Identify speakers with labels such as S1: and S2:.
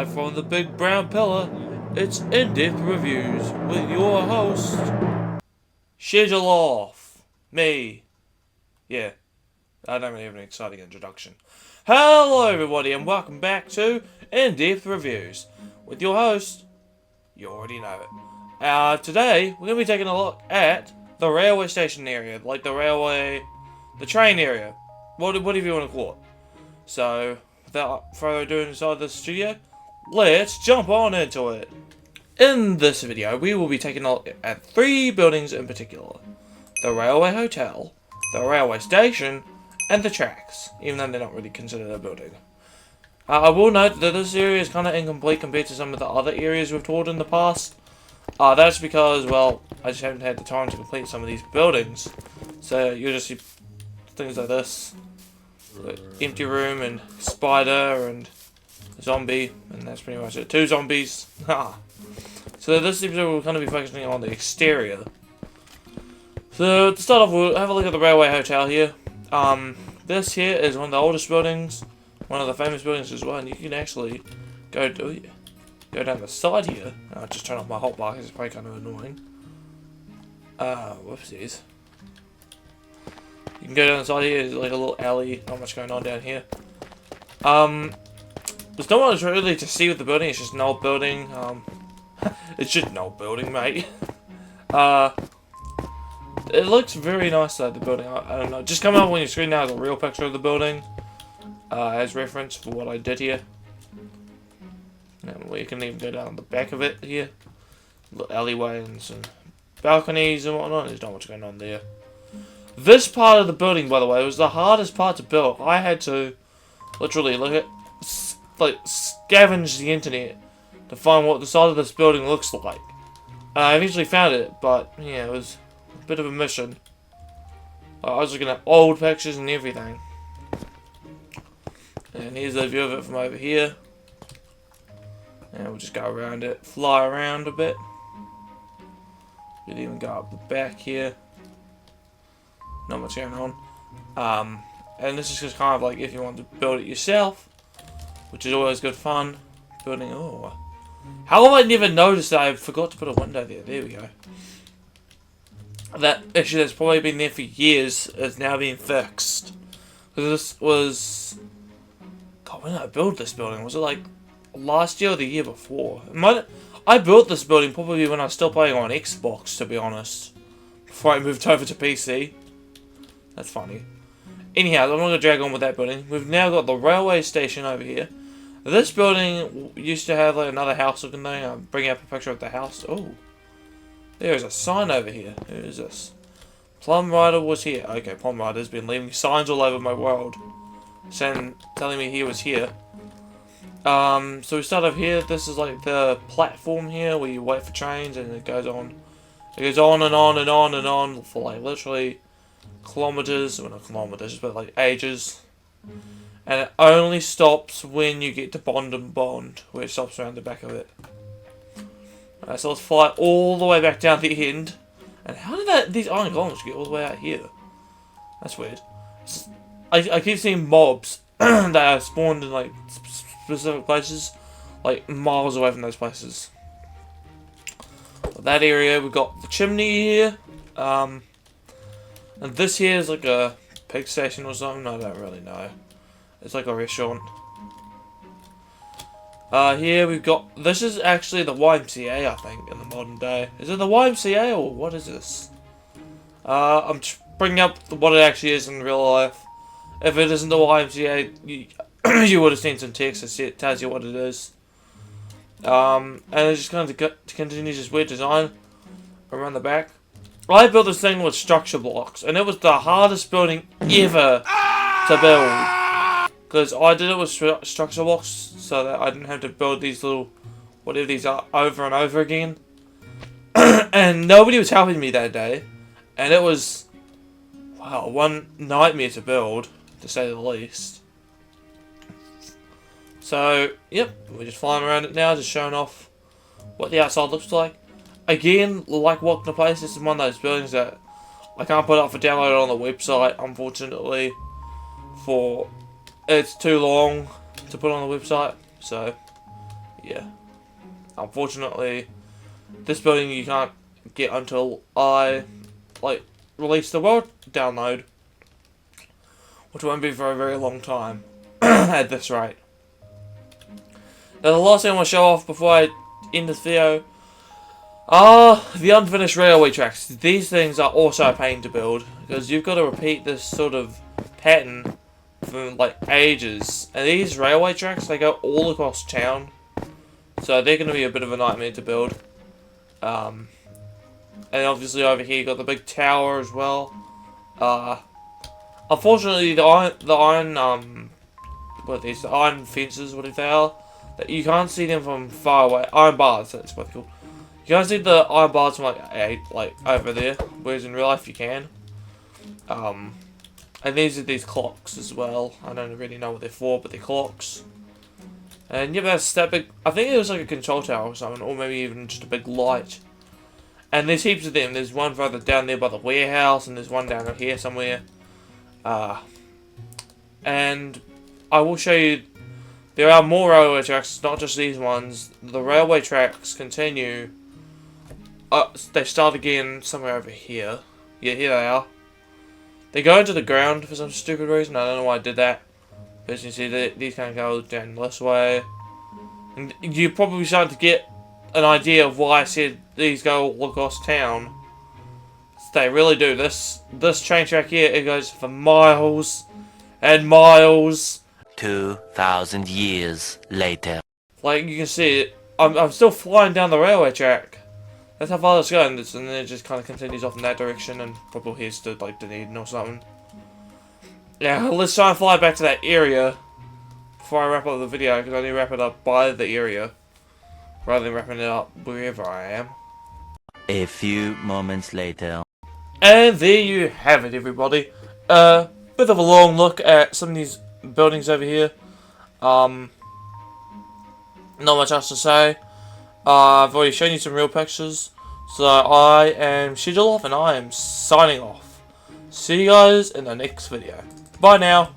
S1: Live from the big brown pillar, it's In-Depth Reviews with your host, Schedule Off. Me. Yeah, I don't really have an exciting introduction. Hello everybody and welcome back to In-Depth Reviews with your host, you already know it. Today, we're going to be taking a look at the railway station area, like the train area, whatever you want to call it. So, without further ado inside the studio, let's jump on into it. In this video, we will be taking a look at three buildings in particular. The railway hotel, the railway station, and the tracks, even though they're not really considered a building. I will note that this area is kind of incomplete compared to some of the other areas we've toured in the past. That's because, well, I just haven't had the time to complete some of these buildings. So, you'll just see things like this. Empty room and spider and zombie, and that's pretty much it. 2 zombies. So this episode we'll kind of be focusing on the exterior. So to start off, we'll have a look at the railway hotel here. This here is one of the oldest buildings, one of the famous buildings as well, and you can actually go down the side here. I'll just turn off my hotbar because it's probably kind of annoying. Whoopsies. You can go down the side here, there's like a little alley, not much going on down here. There's not much really to see with the building, it's just an old building. It's just an old building, mate. It looks very nice though, the building, I don't know. Just coming up on your screen now is a real picture of the building, as reference for what I did here. And we can even go down the back of it here. Little alleyway and some balconies and whatnot, there's not much going on there. This part of the building, by the way, was the hardest part to build. I had to literally scavenge the internet to find what the side of this building looks like. I eventually found it, but yeah, it was a bit of a mission. I was looking at old pictures and everything. And here's a view of it from over here. And we'll just go around it, fly around a bit. We'll even go up the back here. Not much going on. And this is just kind of like if you want to build it yourself, which is always good fun. Building, oh. How have I never noticed that I forgot to put a window there? There we go. That issue that's probably been there for years is now being fixed. Because this was... God, when did I build this building? Was it like last year or the year before? I built this building probably when I was still playing on Xbox, to be honest. Before I moved over to PC. That's funny. Anyhow, I'm not going to drag on with that building. We've now got the railway station over here. This building used to have like another house looking thing. I'll bring up a picture of the house. Oh, there's a sign over here. Who is this? Plum Rider was here. Okay, Plum Rider's been leaving signs all over my world, telling me he was here. So we start over here. This is like the platform here where you wait for trains, and it goes on. It goes on and on and on and on for like literally kilometers, well not kilometers, but like ages. And it only stops when you get to Bond and Bond, where it stops around the back of it. Alright, so let's fly all the way back down the end. And how did these iron columns get all the way out here? That's weird. I keep seeing mobs that are spawned in like specific places, like miles away from those places. But that area, we've got the chimney here. And this here is like a pig station or something, I don't really know. It's like a restaurant. Here we've got, this is actually the YMCA, I think, in the modern day. Is it the YMCA or what is this? I'm bringing up what it actually is in real life. If it isn't the YMCA, you would have seen some text that tells you what it is. And it's just going to continue this weird design around the back. I built this thing with structure blocks, and it was the hardest building ever to build. Because I did it with structure blocks, so that I didn't have to build these little, whatever these are, over and over again. And nobody was helping me that day. And it was, wow, one nightmare to build, to say the least. So, yep, we're just flying around it now, just showing off what the outside looks like. Again, like Walking the Place, this is one of those buildings that I can't put up for download on the website, unfortunately, for it's too long to put on the website. So, yeah. Unfortunately, this building you can't get until I, like, release the world download. Which won't be for a very long time, at this rate. Now the last thing I want to show off before I end this video are the unfinished railway tracks. These things are also a pain to build, because you've got to repeat this sort of pattern for like ages. And these railway tracks, they go all across town, so they're going to be a bit of a nightmare to build. And obviously over here you got the big tower as well. Unfortunately, the iron fences, whatever they are, that you can't see them from far away. Iron bars, that's what they're called. You can't see the iron bars from like over there, whereas in real life you can. And these are these clocks as well. I don't really know what they're for, but they're clocks. And yeah, that's that big. I think it was like a control tower or something, or maybe even just a big light. And there's heaps of them. There's one further down there by the warehouse, and there's one down here somewhere. And I will show you, there are more railway tracks, not just these ones. The railway tracks continue. They start again somewhere over here. Yeah, here they are. They go into the ground for some stupid reason. I don't know why I did that. But as you see, these kind of go down this way. And you're probably starting to get an idea of why I said these go all across town. They really do. This train track here, it goes for miles and miles.
S2: 2,000 years later.
S1: Like you can see it, I'm still flying down the railway track. That's how far it's going, and then it just kind of continues off in that direction, and probably here's to like Dunedin or something. Yeah, let's try and fly back to that area before I wrap up the video, because I need to wrap it up by the area rather than wrapping it up wherever I am.
S2: A few moments later.
S1: And there you have it, everybody. Bit of a long look at some of these buildings over here. Not much else to say. I've already shown you some real pictures. So I am Schedule Off, and I am signing off. See you guys in the next video. Bye now.